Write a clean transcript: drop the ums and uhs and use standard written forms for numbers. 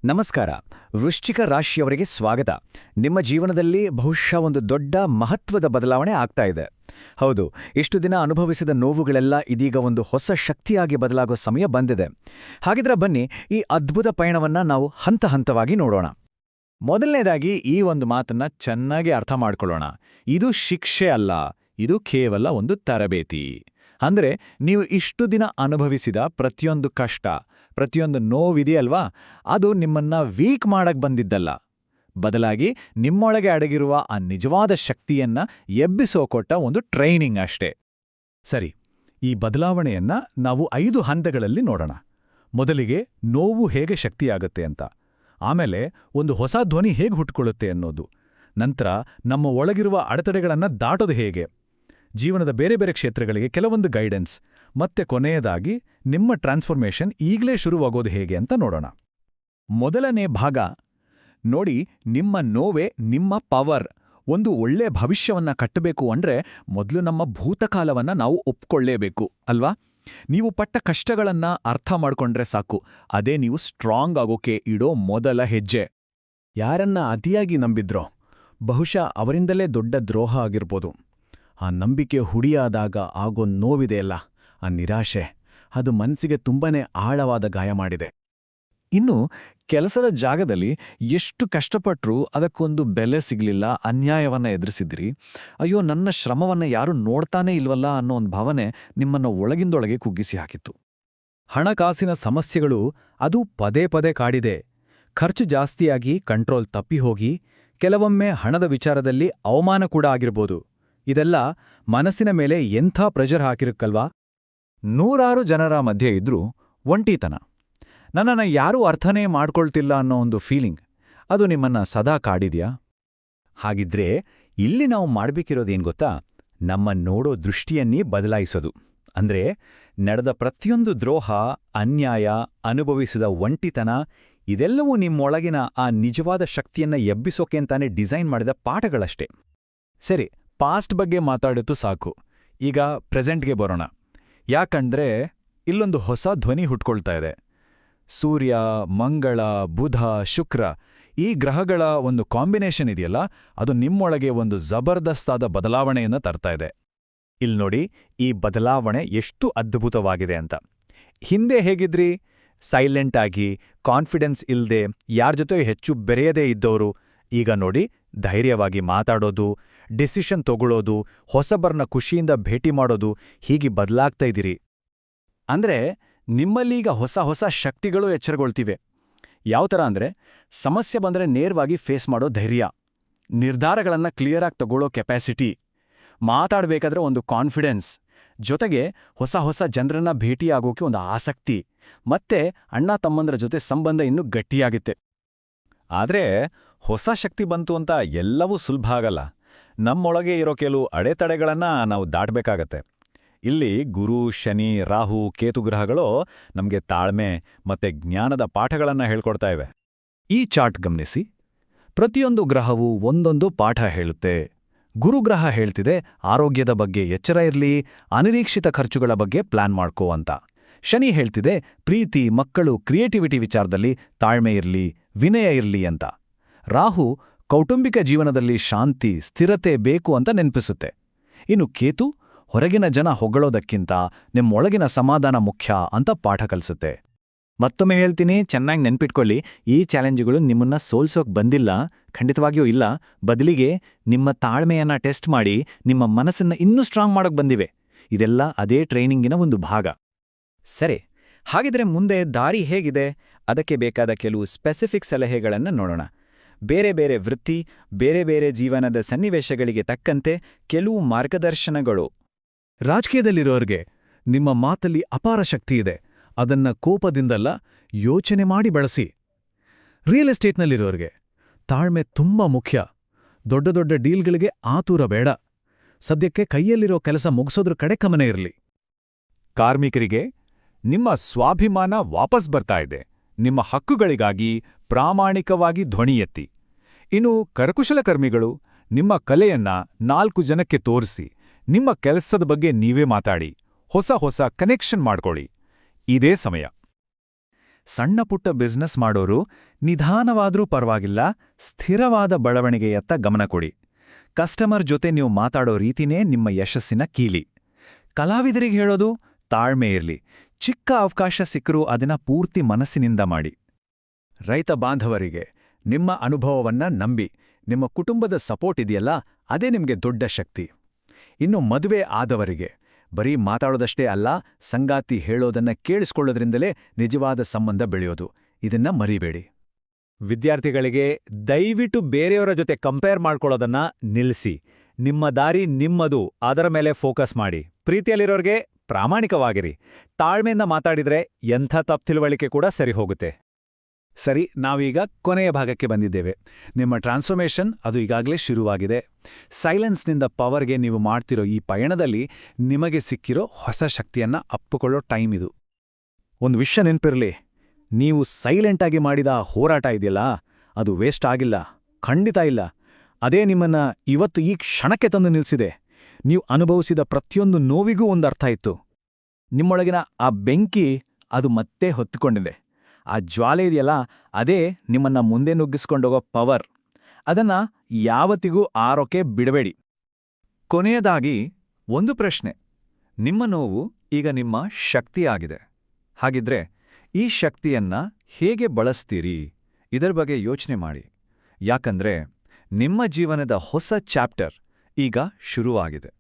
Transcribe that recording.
ನಮಸ್ಕಾರ. ವೃಶ್ಚಿಕ ರಾಶಿಯವರಿಗೆ ಸ್ವಾಗತ. ನಿಮ್ಮ ಜೀವನದಲ್ಲಿ ಬಹುಶಃ ಒಂದು ದೊಡ್ಡ ಮಹತ್ವದ ಬದಲಾವಣೆ ಆಗ್ತಾ ಇದೆ. ಹೌದು, ಇಷ್ಟು ದಿನ ಅನುಭವಿಸಿದ ನೋವುಗಳೆಲ್ಲ ಇದೀಗ ಒಂದು ಹೊಸ ಶಕ್ತಿಯಾಗಿ ಬದಲಾಗೋ ಸಮಯ ಬಂದಿದೆ. ಹಾಗಿದ್ರೆ ಬನ್ನಿ, ಈ ಅದ್ಭುತ ಪಯಣವನ್ನ ನಾವು ಹಂತ ಹಂತವಾಗಿ ನೋಡೋಣ. ಮೊದಲನೇದಾಗಿ ಈ ಒಂದು ಮಾತನ್ನ ಚೆನ್ನಾಗಿ ಅರ್ಥ ಮಾಡ್ಕೊಳ್ಳೋಣ. ಇದು ಶಿಕ್ಷೆ ಅಲ್ಲ, ಇದು ಕೇವಲ ಒಂದು ತರಬೇತಿ. ಅಂದ್ರೆ ನೀವು ಇಷ್ಟು ದಿನ ಅನುಭವಿಸಿದ ಪ್ರತಿಯೊಂದು ಕಷ್ಟ, ಪ್ರತಿಯೊಂದು ನೋವಿದೆಯಲ್ವಾ, ಅದು ನಿಮ್ಮನ್ನ ವೀಕ್ ಮಾಡಕ್ ಬಂದಿದ್ದಲ್ಲ. ಬದಲಾಗಿ ನಿಮ್ಮೊಳಗೆ ಅಡಗಿರುವ ಆ ನಿಜವಾದ ಶಕ್ತಿಯನ್ನ ಎಬ್ಬಿಸೋಕೊಟ್ಟ ಒಂದು ಟ್ರೈನಿಂಗ್ ಅಷ್ಟೇ. ಸರಿ, ಈ ಬದಲಾವಣೆಯನ್ನ ನಾವು 5 ಹಂತಗಳಲ್ಲಿ ನೋಡೋಣ. ಮೊದಲಿಗೆ ನೋವು ಹೇಗೆ ಶಕ್ತಿಯಾಗತ್ತೆ ಅಂತ, ಆಮೇಲೆ ಒಂದು ಹೊಸ ಧ್ವನಿ ಹೇಗೆ ಹುಟ್ಕೊಳ್ಳುತ್ತೆ ಅನ್ನೋದು, ನಂತರ ನಮ್ಮ ಒಳಗಿರುವ ಅಡೆತಡೆಗಳನ್ನ ದಾಟೋದು ಹೇಗೆ, ಜೀವನದ ಬೇರೆ ಬೇರೆ ಕ್ಷೇತ್ರಗಳಿಗೆ ಕೆಲವೊಂದು ಗೈಡೆನ್ಸ್, ಮತ್ತೆ ಕೊನೆಯದಾಗಿ ನಿಮ್ಮ ಟ್ರಾನ್ಸ್ಫಾರ್ಮೇಷನ್ ಈಗಲೇ ಶುರುವಾಗೋದು ಹೇಗೆ ಅಂತ ನೋಡೋಣ. ಮೊದಲನೇ ಭಾಗ ನೋಡಿ, ನಿಮ್ಮ ನೋವೇ ನಿಮ್ಮ ಪವರ್. ಒಂದು ಒಳ್ಳೆ ಭವಿಷ್ಯವನ್ನ ಕಟ್ಟಬೇಕು ಅಂದ್ರೆ ಮೊದಲು ನಮ್ಮ ಭೂತಕಾಲವನ್ನ ನಾವು ಒಪ್ಕೊಳ್ಳೇಬೇಕು ಅಲ್ವಾ? ನೀವು ಪಟ್ಟ ಕಷ್ಟಗಳನ್ನ ಅರ್ಥ ಮಾಡ್ಕೊಂಡ್ರೆ ಸಾಕು, ಅದೇ ನೀವು ಸ್ಟ್ರಾಂಗ್ ಆಗೋಕೆ ಇಡೋ ಮೊದಲ ಹೆಜ್ಜೆ. ಯಾರನ್ನ ಅತಿಯಾಗಿ ನಂಬಿದ್ರೋ, ಬಹುಶಃ ಅವರಿಂದಲೇ ದೊಡ್ಡ ದ್ರೋಹ ಆಗಿರ್ಬೋದು. ಆ ನಂಬಿಕೆ ಹುಡಿಯಾದಾಗ ಆಗೋ ನೋವಿದೆಯಲ್ಲ, ಆ ನಿರಾಶೆ, ಅದು ಮನಸ್ಸಿಗೆ ತುಂಬಾನೇ ಆಳವಾದ ಗಾಯ ಮಾಡಿದೆ. ಇನ್ನು ಕೆಲಸದ ಜಾಗದಲ್ಲಿ ಎಷ್ಟು ಕಷ್ಟಪಟ್ರೂ ಅದಕ್ಕೊಂದು ಬೆಲೆ ಸಿಗ್ಲಿಲ್ಲ, ಅನ್ಯಾಯವನ್ನ ಎದುರಿಸಿದ್ರಿ. ಅಯ್ಯೋ, ನನ್ನ ಶ್ರಮವನ್ನ ಯಾರೂ ನೋಡ್ತಾನೇ ಇಲ್ವಲ್ಲ ಅನ್ನೋ ಒಂದು ಭಾವನೆ ನಿಮ್ಮನ್ನ ಒಳಗಿಂದೊಳಗೆ ಕುಗ್ಗಿಸಿ ಹಾಕಿತ್ತು. ಹಣಕಾಸಿನ ಸಮಸ್ಯೆಗಳು, ಅದು ಪದೇ ಪದೇ ಕಾಡಿದೆ. ಖರ್ಚು ಜಾಸ್ತಿಯಾಗಿ ಕಂಟ್ರೋಲ್ ತಪ್ಪಿ ಹೋಗಿ, ಕೆಲವೊಮ್ಮೆ ಹಣದ ವಿಚಾರದಲ್ಲಿ ಅವಮಾನ ಕೂಡ ಆಗಿರ್ಬೋದು. ಇದೆಲ್ಲ ಮನಸ್ಸಿನ ಮೇಲೆ ಎಂಥ ಪ್ರೆಷರ್ ಹಾಕಿರುಕ್ಕಲ್ವಾ? 100 ಜನರ ಮಧ್ಯೆ ಇದ್ರೂ ಒಂಟಿತನ, ನನ್ನನ್ನ ಯಾರೂ ಅರ್ಥನೇ ಮಾಡ್ಕೊಳ್ತಿಲ್ಲ ಅನ್ನೋ ಒಂದು ಫೀಲಿಂಗ್, ಅದು ನಿಮ್ಮನ್ನ ಸದಾ ಕಾಡಿದ್ಯಾ? ಹಾಗಿದ್ರೆ ಇಲ್ಲಿ ನಾವು ಮಾಡ್ಬೇಕಿರೋದೇನ್ ಗೊತ್ತಾ? ನಮ್ಮ ನೋಡೋ ದೃಷ್ಟಿಯನ್ನೇ ಬದಲಾಯಿಸೋದು. ಅಂದ್ರೆ ನಡೆದ ಪ್ರತಿಯೊಂದು ದ್ರೋಹ, ಅನ್ಯಾಯ, ಅನುಭವಿಸಿದ ಒಂಟಿತನ, ಇದೆಲ್ಲವೂ ನಿಮ್ಮೊಳಗಿನ ಆ ನಿಜವಾದ ಶಕ್ತಿಯನ್ನ ಎಬ್ಬಿಸೋಕೆಂತಾನೆ ಡಿಸೈನ್ ಮಾಡಿದ ಪಾಠಗಳಷ್ಟೇ. ಸರಿ, ಪಾಸ್ಟ್ ಬಗ್ಗೆ ಮಾತಾಡಿದ್ದು ಸಾಕು. ಈಗ ಪ್ರೆಸೆಂಟ್ಗೆ ಬರೋಣ. ಯಾಕಂದ್ರೆ ಇಲ್ಲೊಂದು ಹೊಸ ಧ್ವನಿ ಹುಟ್ಕೊಳ್ತಾ ಇದೆ. ಸೂರ್ಯ, ಮಂಗಳ, ಬುಧ, ಶುಕ್ರ, ಈ ಗ್ರಹಗಳ ಒಂದು ಕಾಂಬಿನೇಷನ್ ಇದೆಯಲ್ಲ, ಅದು ನಿಮ್ಮೊಳಗೆ ಒಂದು ಜಬರ್ದಸ್ತಾದ ಬದಲಾವಣೆಯನ್ನು ತರ್ತಾ ಇದೆ. ಇಲ್ನೋಡಿ, ಈ ಬದಲಾವಣೆ ಎಷ್ಟು ಅದ್ಭುತವಾಗಿದೆ ಅಂತ. ಹಿಂದೆ ಹೇಗಿದ್ರಿ? ಸೈಲೆಂಟ್ ಆಗಿ, ಕಾನ್ಫಿಡೆನ್ಸ್ ಇಲ್ದೆ, ಯಾರ ಜೊತೆ ಹೆಚ್ಚು ಬೆರೆಯದೇ ಇದ್ದವರು. ಈಗ ನೋಡಿ, ಧೈರ್ಯವಾಗಿ ಮಾತಾಡೋದು, ಡಿಸಿಷನ್ ತಗೊಳ್ಳೋದು, ಹೊಸಬರ್ನ ಖುಷಿಯಿಂದ ಭೇಟಿ ಮಾಡೋದು, ಹೀಗೆ ಬದಲಾಗ್ತಾ ಇದ್ದೀರಿ. ಅಂದ್ರೆ ನಿಮ್ಮಲ್ಲೀಗ ಹೊಸ ಹೊಸ ಶಕ್ತಿಗಳು ಎಚ್ಚರಗೊಳ್ತಿವೆ. ಯಾವ್ತರ ಅಂದ್ರೆ, ಸಮಸ್ಯೆ ಬಂದ್ರೆ ನೇರವಾಗಿ ಫೇಸ್ ಮಾಡೋ ಧೈರ್ಯ, ನಿರ್ಧಾರಗಳನ್ನ ಕ್ಲಿಯರಾಗಿ ತಗೊಳ್ಳೋ ಕೆಪಾಸಿಟಿ, ಮಾತಾಡ್ಬೇಕಾದ್ರೆ ಒಂದು ಕಾನ್ಫಿಡೆನ್ಸ್, ಜೊತೆಗೆ ಹೊಸ ಹೊಸ ಜನರನ್ನ ಭೇಟಿಯಾಗೋಕೆ ಒಂದು ಆಸಕ್ತಿ, ಮತ್ತೆ ಅಣ್ಣ ತಮ್ಮಂದ್ರ ಜೊತೆ ಸಂಬಂಧ ಇನ್ನೂ ಗಟ್ಟಿಯಾಗುತ್ತೆ. ಆದ್ರೆ ಹೊಸ ಶಕ್ತಿ ಬಂತು ಅಂತ ಎಲ್ಲವೂ ಸುಲಭ ಆಗಲ್ಲ. ನಮ್ಮೊಳಗೆ ಇರೋ ಕೆಲವು ಅಡೆತಡೆಗಳನ್ನ ನಾವು ದಾಟಬೇಕಾಗತ್ತೆ. ಇಲ್ಲಿ ಗುರು, ಶನಿ, ರಾಹು, ಕೇತು ಗ್ರಹಗಳು ನಮಗೆ ತಾಳ್ಮೆ ಮತ್ತೆ ಜ್ಞಾನದ ಪಾಠಗಳನ್ನ ಹೇಳ್ಕೊಡ್ತಾ ಇವೆ. ಈ ಚಾರ್ಟ್ ಗಮನಿಸಿ, ಪ್ರತಿಯೊಂದು ಗ್ರಹವು ಒಂದೊಂದು ಪಾಠ ಹೇಳುತ್ತೆ. ಗುರುಗ್ರಹ ಹೇಳ್ತಿದೆ ಆರೋಗ್ಯದ ಬಗ್ಗೆ ಎಚ್ಚರ ಇರ್ಲಿ, ಅನಿರೀಕ್ಷಿತ ಖರ್ಚುಗಳ ಬಗ್ಗೆ ಪ್ಲಾನ್ ಮಾಡ್ಕೋ ಅಂತ. ಶನಿ ಹೇಳ್ತಿದೆ ಪ್ರೀತಿ, ಮಕ್ಕಳು, ಕ್ರಿಯೇಟಿವಿಟಿ ವಿಚಾರದಲ್ಲಿ ತಾಳ್ಮೆ ಇರ್ಲಿ, ವಿನಯ ಇರ್ಲಿ ಅಂತ. ರಾಹು ಕೌಟುಂಬಿಕ ಜೀವನದಲ್ಲಿ ಶಾಂತಿ, ಸ್ಥಿರತೆ ಬೇಕು ಅಂತ ನೆನಪಿಸುತ್ತೆ. ಇನ್ನು ಕೇತು ಹೊರಗಿನ ಜನ ಹೊಗಳೋದಕ್ಕಿಂತ ನಿಮ್ಮೊಳಗಿನ ಸಮಾಧಾನ ಮುಖ್ಯ ಅಂತ ಪಾಠ ಕಲಿಸುತ್ತೆ. ಮತ್ತೊಮ್ಮೆ ಹೇಳ್ತೀನಿ, ಚೆನ್ನಾಗಿ ನೆನ್ಪಿಟ್ಕೊಳ್ಳಿ, ಈ ಚಾಲೆಂಜ್ಗಳು ನಿಮ್ಮನ್ನ ಸೋಲ್ಸೋಕ್ ಬಂದಿಲ್ಲ, ಖಂಡಿತವಾಗಿಯೂ ಇಲ್ಲ. ಬದಲಿಗೆ ನಿಮ್ಮ ತಾಳ್ಮೆಯನ್ನ ಟೆಸ್ಟ್ ಮಾಡಿ ನಿಮ್ಮ ಮನಸ್ಸನ್ನ ಇನ್ನೂ ಸ್ಟ್ರಾಂಗ್ ಮಾಡೋಕ್ ಬಂದಿವೆ. ಇದೆಲ್ಲ ಅದೇ ಟ್ರೈನಿಂಗಿನ ಒಂದು ಭಾಗ. ಸರಿ, ಹಾಗಿದ್ರೆ ಮುಂದೆ ದಾರಿ ಹೇಗಿದೆ? ಅದಕ್ಕೆ ಬೇಕಾದ ಕೆಲವು ಸ್ಪೆಸಿಫಿಕ್ ಸಲಹೆಗಳನ್ನು ನೋಡೋಣ. ಬೇರೆ ಬೇರೆ ವೃತ್ತಿ, ಬೇರೆ ಬೇರೆ ಜೀವನದ ಸನ್ನಿವೇಶಗಳಿಗೆ ತಕ್ಕಂತೆ ಕೆಲವು ಮಾರ್ಗದರ್ಶನಗಳು. ರಾಜಕೀಯದಲ್ಲಿರೋರ್ಗೆ ನಿಮ್ಮ ಮಾತಲ್ಲಿ ಅಪಾರ ಶಕ್ತಿ ಇದೆ, ಅದನ್ನ ಕೋಪದಿಂದಲ್ಲ, ಯೋಚನೆ ಮಾಡಿ ಬಳಸಿ. ರಿಯಲ್ ಎಸ್ಟೇಟ್ನಲ್ಲಿರೋರ್ಗೆ ತಾಳ್ಮೆ ತುಂಬಾ ಮುಖ್ಯ, ದೊಡ್ಡ ದೊಡ್ಡ ಡೀಲ್ಗಳಿಗೆ ಆತುರ ಬೇಡ, ಸದ್ಯಕ್ಕೆ ಕೈಯಲ್ಲಿರೋ ಕೆಲಸ ಮುಗಿಸೋದ್ರ ಕಡೆ ಗಮನ ಇರಲಿ. ಕಾರ್ಮಿಕರಿಗೆ ನಿಮ್ಮ ಸ್ವಾಭಿಮಾನ ವಾಪಸ್ ಬರ್ತಾ ಇದೆ, ನಿಮ್ಮ ಹಕ್ಕುಗಳಿಗಾಗಿ ಪ್ರಾಮಾಣಿಕವಾಗಿ ಧ್ವನಿ ಎತ್ತಿ. ಇನ್ನು ಕರಕುಶಲಕರ್ಮಿಗಳು, ನಿಮ್ಮ ಕಲೆಯನ್ನ 4 ಜನಕ್ಕೆ ತೋರಿಸಿ, ನಿಮ್ಮ ಕೆಲಸದ ಬಗ್ಗೆ ನೀವೇ ಮಾತಾಡಿ, ಹೊಸ ಹೊಸ ಕನೆಕ್ಷನ್ ಮಾಡ್ಕೊಳ್ಳಿ. ಇದೇ ಸಮಯ. ಸಣ್ಣಪುಟ್ಟ ಬಿಸ್ನೆಸ್ ಮಾಡೋರು ನಿಧಾನವಾದ್ರೂ ಪರವಾಗಿಲ್ಲ, ಸ್ಥಿರವಾದ ಬೆಳವಣಿಗೆಯತ್ತ ಗಮನ ಕೊಡಿ. ಕಸ್ಟಮರ್ ಜೊತೆ ನೀವು ಮಾತಾಡೋ ರೀತಿನೇ ನಿಮ್ಮ ಯಶಸ್ಸಿನ ಕೀಲಿ. ಕಲಾವಿದರಿಗೆ ಹೇಳೋದು, ತಾಳ್ಮೆ ಇರ್ಲಿ, ಚಿಕ್ಕ ಅವಕಾಶ ಸಿಕ್ಕರೂ ಅದನ್ನ ಪೂರ್ತಿ ಮನಸ್ಸಿನಿಂದ ಮಾಡಿ. ರೈತ ಬಾಂಧವರಿಗೆ ನಿಮ್ಮ ಅನುಭವವನ್ನ ನಂಬಿ, ನಿಮ್ಮ ಕುಟುಂಬದ ಸಪೋರ್ಟ್ ಇದೆಯಲ್ಲ, ಅದೇ ನಿಮಗೆ ದೊಡ್ಡ ಶಕ್ತಿ. ಇನ್ನು ಮದುವೆ ಆದವರಿಗೆ ಬರೀ ಮಾತಾಡೋದಷ್ಟೇ ಅಲ್ಲ, ಸಂಗಾತಿ ಹೇಳೋದನ್ನ ಕೇಳಿಸ್ಕೊಳ್ಳೋದ್ರಿಂದಲೇ ನಿಜವಾದ ಸಂಬಂಧ ಬೆಳೆಯೋದು. ಇದನ್ನ ಮರಿಬೇಡಿ. ವಿದ್ಯಾರ್ಥಿಗಳಿಗೆ ದಯವಿಟ್ಟು ಬೇರೆಯವರ ಜೊತೆ ಕಂಪೇರ್ ಮಾಡ್ಕೊಳ್ಳೋದನ್ನ ನಿಲ್ಲಿಸಿ. ನಿಮ್ಮ ದಾರಿ ನಿಮ್ಮದು, ಅದರ ಮೇಲೆ ಫೋಕಸ್ ಮಾಡಿ. ಪ್ರೀತಿಯಲ್ಲಿರೋರ್ಗೆ ಪ್ರಾಮಾಣಿಕವಾಗಿರಿ. ತಾಳ್ಮೆಯಿಂದ ಮಾತಾಡಿದ್ರೆ ಎಂಥ ತಪ್ಪು ತಿಳುವಳಿಕೆ ಕೂಡ ಸರಿ ಹೋಗುತ್ತೆ. ಸರಿ, ನಾವೀಗ ಕೊನೆಯ ಭಾಗಕ್ಕೆ ಬಂದಿದ್ದೇವೆ. ನಿಮ್ಮ ಟ್ರಾನ್ಸ್ಫಾರ್ಮೇಷನ್ ಅದು ಈಗಾಗಲೇ ಶುರುವಾಗಿದೆ. ಸೈಲೆನ್ಸ್ನಿಂದ ಪವರ್ಗೆ ನೀವು ಮಾಡ್ತಿರೋ ಈ ಪಯಣದಲ್ಲಿ ನಿಮಗೆ ಸಿಕ್ಕಿರೋ ಹೊಸ ಶಕ್ತಿಯನ್ನ ಅಪ್ಪಿಕೊಳ್ಳೋ ಟೈಮ್ ಇದು. ಒಂದು ವಿಷಯ ನೆನಪಿರಲಿ, ನೀವು ಸೈಲೆಂಟಾಗಿ ಮಾಡಿದ ಆ ಹೋರಾಟ ಇದೆಯಲ್ಲ, ಅದು ವೇಸ್ಟ್ ಆಗಿಲ್ಲ, ಖಂಡಿತ ಇಲ್ಲ. ಅದೇ ನಿಮ್ಮನ್ನ ಇವತ್ತು ಈ ಕ್ಷಣಕ್ಕೆ ತಂದು ನಿಲ್ಲಿಸಿದೆ. ನೀವು ಅನುಭವಿಸಿದ ಪ್ರತಿಯೊಂದು ನೋವಿಗೂ ಒಂದು ಅರ್ಥ ಇತ್ತು. ನಿಮ್ಮೊಳಗಿನ ಆ ಬೆಂಕಿ ಅದು ಮತ್ತೆ ಹೊತ್ತುಕೊಂಡಿದೆ. ಆ ಜ್ವಾಲೆ ಇದೆಯಲ್ಲ, ಅದೇ ನಿಮ್ಮನ್ನ ಮುಂದೆ ನುಗ್ಗಿಸ್ಕೊಂಡೋಗೋ ಪವರ್. ಅದನ್ನ ಯಾವತ್ತಿಗೂ ಆರೋಕೆ ಬಿಡಬೇಡಿ. ಕೊನೆಯದಾಗಿ ಒಂದು ಪ್ರಶ್ನೆ. ನಿಮ್ಮ ನೋವು ಈಗ ನಿಮ್ಮ ಶಕ್ತಿಯಾಗಿದೆ. ಹಾಗಿದ್ರೆ ಈ ಶಕ್ತಿಯನ್ನ ಹೇಗೆ ಬಳಸ್ತೀರಿ? ಇದರ ಬಗ್ಗೆ ಯೋಚನೆ ಮಾಡಿ. ಯಾಕಂದ್ರೆ ನಿಮ್ಮ ಜೀವನದ ಹೊಸ ಚಾಪ್ಟರ್ ಈಗ ಶುರುವಾಗಿದೆ.